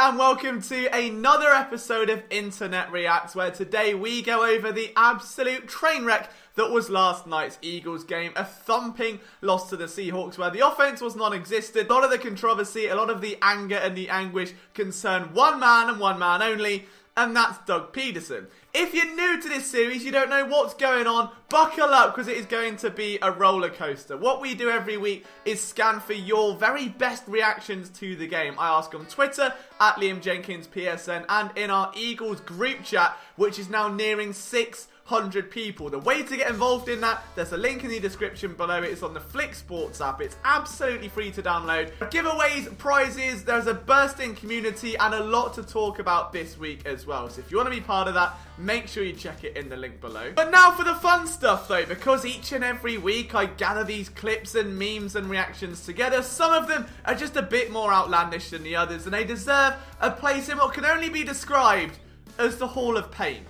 and welcome to another episode of Internet Reacts, where today we go over the absolute train wreck that was last night's Eagles game. A thumping loss to the Seahawks where the offense was non-existent. A lot of the controversy, a lot of the anger and the anguish concerned one man and one man only, and that's Doug Pederson. If you're new to this series, you don't know what's going on, buckle up because it is going to be a roller coaster. What we do every week is scan for your very best reactions to the game. I ask on Twitter, at Liam Jenkins PSN, and in our Eagles group chat, which is now nearing 600 people. The way to get involved in that, there's a link in the description below. It is on the Flick Sports app. It's absolutely free to download. Giveaways, prizes, there's a bursting community and a lot to talk about this week as well. So if you want to be part of that, make sure you check it in the link below. But now for the fun stuff though, because each and every week I gather these clips and memes and reactions together. Some of them are just a bit more outlandish than the others, and they deserve a place in what can only be described as the Hall of Pain.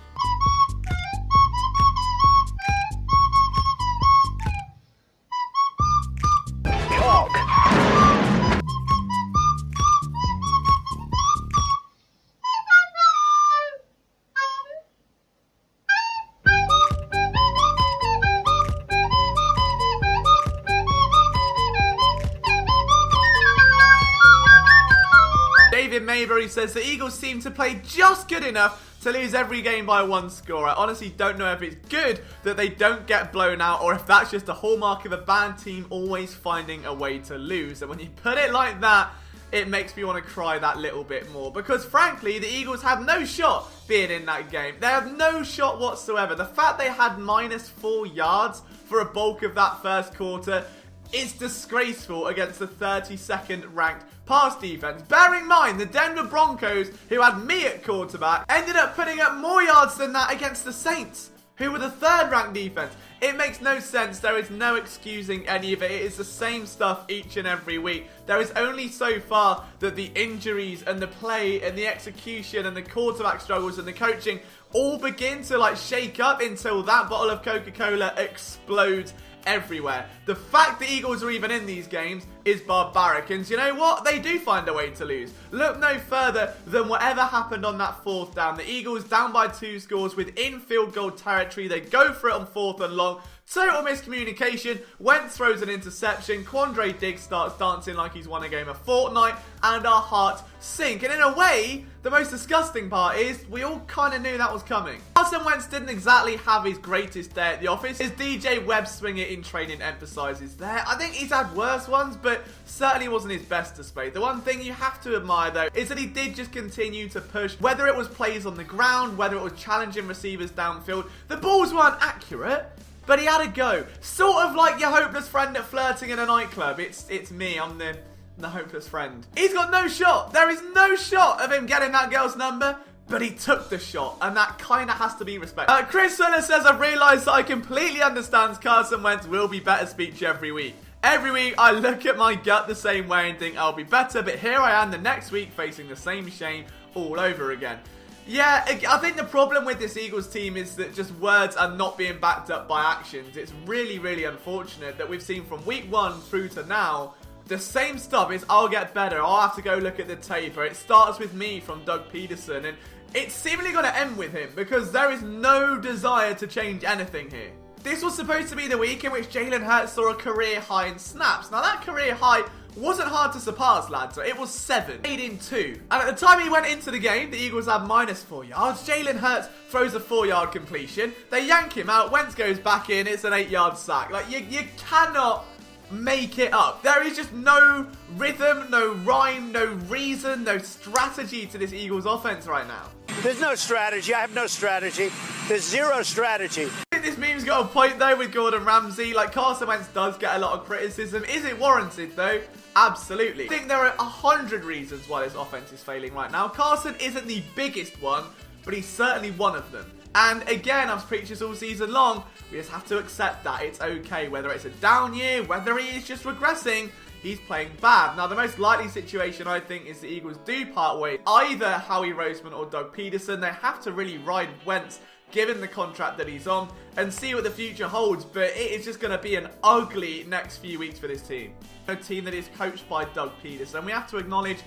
Mayberry says the Eagles seem to play just good enough to lose every game by one score. I honestly don't know if it's good that they don't get blown out or if that's just a hallmark of a bad team always finding a way to lose. And when you put it like that, it makes me want to cry that little bit more. Because frankly, the Eagles had no shot being in that game. They had no shot whatsoever. The fact they had -4 yards for a bulk of that first quarter is disgraceful against the 32nd ranked pass defense. Bear in mind, the Denver Broncos, who had me at quarterback, ended up putting up more yards than that against the Saints, who were the 3rd ranked defense. It makes no sense. There is no excusing any of it. It is the same stuff each and every week. There is only so far that the injuries and the play and the execution and the quarterback struggles and the coaching all begin to shake up until that bottle of Coca-Cola explodes everywhere. The fact the Eagles are even in these games is barbaric, and you know what? They do find a way to lose. Look no further than whatever happened on that 4th down. The Eagles down by 2 scores within field goal territory. They go for it on 4th and long. Total miscommunication. Wentz throws an interception. Quandre Diggs starts dancing like he's won a game of Fortnite, and our hearts sink. And in a way, the most disgusting part is we all kind of knew that was coming. Carson Wentz didn't exactly have his greatest day at the office. His DJ Webb swing it in training emphasizes there. I think he's had worse ones, but certainly wasn't his best display. The one thing you have to admire though is that he did just continue to push, whether it was plays on the ground, whether it was challenging receivers downfield. The balls weren't accurate, but he had a go. Sort of like your hopeless friend at flirting in a nightclub. It's me, I'm the hopeless friend. He's got no shot. There is no shot of him getting that girl's number, but he took the shot, and that kind of has to be respected. Sweller says, I've realised that I completely understand Carson Wentz will be better speech every week. Every week, I look at my gut the same way and think I'll be better, but here I am the next week facing the same shame all over again. Yeah, I think the problem with this Eagles team is that just words are not being backed up by actions. It's really, really unfortunate that we've seen from week 1 through to now, the same stuff is I'll get better, I'll have to go look at the tape, or it starts with me from Doug Pederson, and it's seemingly going to end with him because there is no desire to change anything here. This was supposed to be the week in which Jalen Hurts saw a career high in snaps. Now that career high wasn't hard to surpass, lads. It was 7, 8 in 2. And at the time he went into the game, the Eagles had -4 yards. Jalen Hurts throws a 4-yard completion. They yank him out. Wentz goes back in. It's an 8-yard sack. You cannot make it up. There is just no rhythm, no rhyme, no reason, no strategy to this Eagles offense right now. There's no strategy. I have no strategy. There's zero strategy. I think this meme's got a point though with Gordon Ramsay. Carson Wentz does get a lot of criticism. Is it warranted though? Absolutely. I think there are 100 reasons why this offense is failing right now. Carson isn't the biggest one, but he's certainly one of them. And again, I've preached this all season long, we just have to accept that. It's okay, whether it's a down year, whether he is just regressing, he's playing bad. Now, the most likely situation, I think, is the Eagles do part ways. Either Howie Roseman or Doug Pederson. They have to really ride Wentz, given the contract that he's on, and see what the future holds. But it is just going to be an ugly next few weeks for this team. A team that is coached by Doug Pederson. We have to acknowledge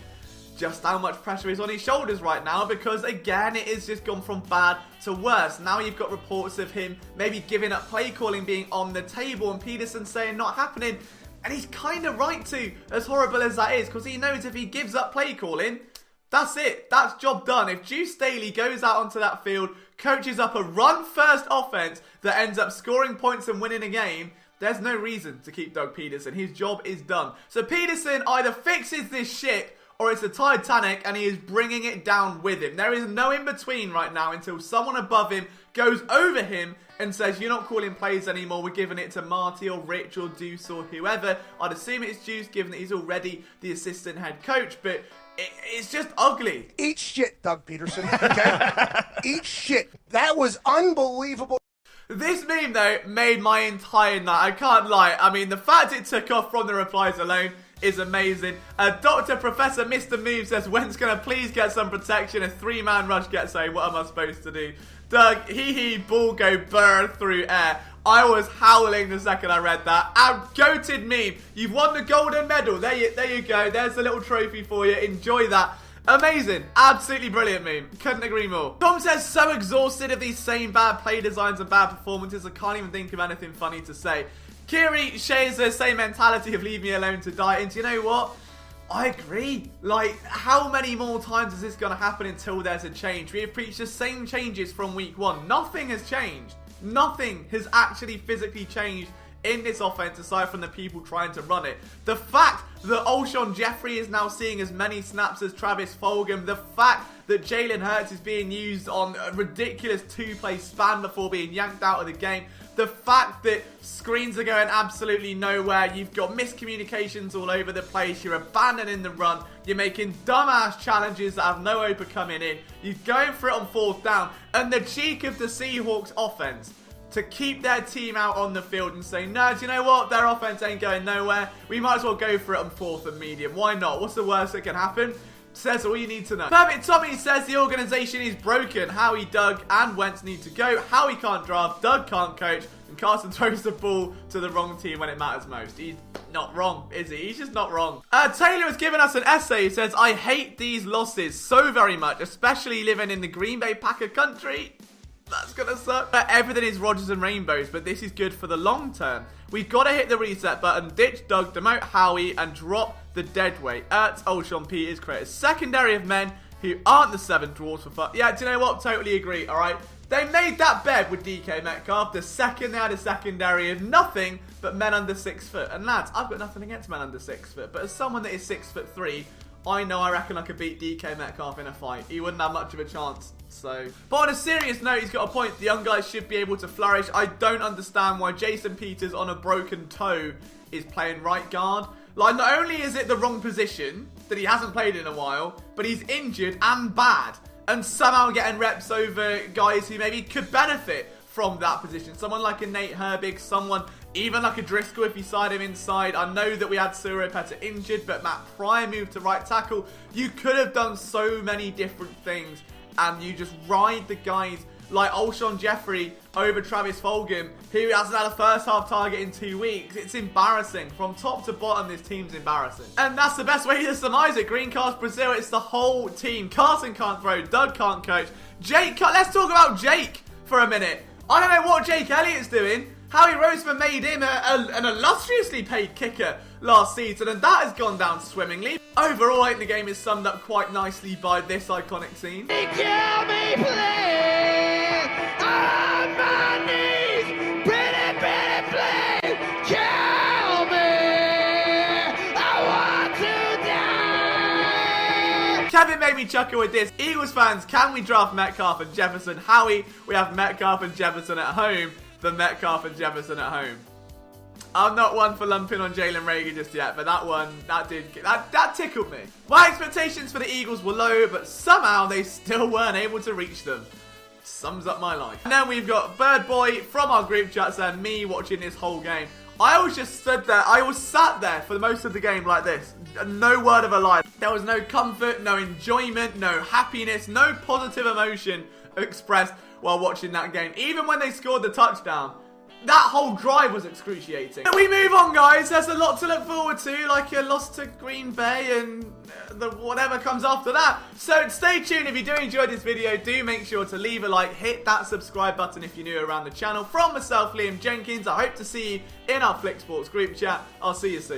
just how much pressure is on his shoulders right now, because again, it is just gone from bad to worse. Now you've got reports of him maybe giving up play calling being on the table, and Pederson saying not happening. And he's kind of right to, as horrible as that is, because he knows if he gives up play calling, that's it. That's job done. If Juice Staley goes out onto that field, coaches up a run-first offense that ends up scoring points and winning a game, there's no reason to keep Doug Pederson. His job is done. So Pederson either fixes this ship or it's a Titanic and he is bringing it down with him. There is no in-between right now until someone above him goes over him and says, you're not calling plays anymore, we're giving it to Marty or Rich or Deuce or whoever. I'd assume it's Juice, given that he's already the assistant head coach, but it's just ugly. Eat shit, Doug Pederson, okay? Eat shit. That was unbelievable. This meme, though, made my entire night. I can't lie. I mean, the fact it took off from the replies alone is amazing. Dr. Professor Mr. Move says, Wentz gonna please get some protection. A 3-man rush gets a. What am I supposed to do? Doug, hee, ball go burr through air. I was howling the second I read that. Goated meme. You've won the golden medal. There you go. There's a little trophy for you. Enjoy that. Amazing. Absolutely brilliant meme. Couldn't agree more. Tom says, so exhausted of these same bad play designs and bad performances, I can't even think of anything funny to say. Kiri shares the same mentality of leave me alone to die. And do you know what? I agree. Like, how many more times is this going to happen until there's a change? We have preached the same changes from week 1. Nothing has changed. Nothing has actually physically changed in this offense aside from the people trying to run it. The fact that Alshon Jeffrey is now seeing as many snaps as Travis Fulgham, the fact that Jalen Hurts is being used on a ridiculous 2-play span before being yanked out of the game, the fact that screens are going absolutely nowhere, you've got miscommunications all over the place, you're abandoning the run, you're making dumbass challenges that have no hope of coming in, you're going for it on 4th down, and the cheek of the Seahawks offense to keep their team out on the field and say, no, do you know what? Their offense ain't going nowhere. We might as well go for it on 4th and medium. Why not? What's the worst that can happen? Says all you need to know. Perfect Tommy says the organization is broken. Howie, Doug, and Wentz need to go. Howie can't draft, Doug can't coach, and Carson throws the ball to the wrong team when it matters most. He's not wrong, is he? He's just not wrong. Taylor has given us an essay. He says, I hate these losses so very much, especially living in the Green Bay Packer country. That's gonna suck. Everything is Rodgers and rainbows, but this is good for the long term. We've got to hit the reset button, ditch Doug, demote Howie, and drop the dead weight. Ertz, Alshon, Peters create a secondary of men who aren't the 7 dwarfs for fun. Yeah, do you know what? Totally agree, alright? They made that bed with DK Metcalf the second they had a secondary of nothing but men under 6 foot. And lads, I've got nothing against men under 6 foot, but as someone that is 6'3", I reckon I could beat DK Metcalf in a fight. He wouldn't have much of a chance. So, but on a serious note, he's got a point. The young guys should be able to flourish. I don't understand why Jason Peters on a broken toe is playing right guard. Like, not only is it the wrong position that he hasn't played in a while, but he's injured and bad. And somehow getting reps over guys who maybe could benefit from that position. Someone like a Nate Herbig, someone even like a Driscoll if you side him inside. I know that we had Suro Petty injured, but Matt Pryor moved to right tackle. You could have done so many different things, and you just ride the guys like Alshon Jeffrey over Travis Fulgham, who hasn't had a first half target in 2 weeks. It's embarrassing. From top to bottom, this team's embarrassing. And that's the best way to surmise it. Green cast Brazil, it's the whole team. Carson can't throw, Doug can't coach. Jake can't. Let's talk about Jake for a minute. I don't know what Jake Elliott's doing. Howie Roseman made him an illustriously paid kicker last season, and that has gone down swimmingly. Overall, I think the game is summed up quite nicely by this iconic scene. Kill me, please! On my knees! Pretty, please! Kill me! I want to die! Kevin made me chuckle with this. Eagles fans, can we draft Metcalf and Jefferson? Howie, we have Metcalf and Jefferson at home. The Metcalf and Jefferson at home. I'm not one for lumping on Jalen Reagor just yet, but that one, that tickled me. My expectations for the Eagles were low, but somehow they still weren't able to reach them. Sums up my life. And then we've got Bird Boy from our group chats and me watching this whole game. I was just stood there. I was sat there for the most of the game like this. No word of a lie. There was no comfort, no enjoyment, no happiness, no positive emotion expressed while watching that game. Even when they scored the touchdown, that whole drive was excruciating. We move on, guys. There's a lot to look forward to, like a loss to Green Bay and whatever comes after that. So stay tuned. If you do enjoy this video, do make sure to leave a like, hit that subscribe button if you're new around the channel. From myself, Liam Jenkins, I hope to see you in our Flick Sports group chat. I'll see you soon.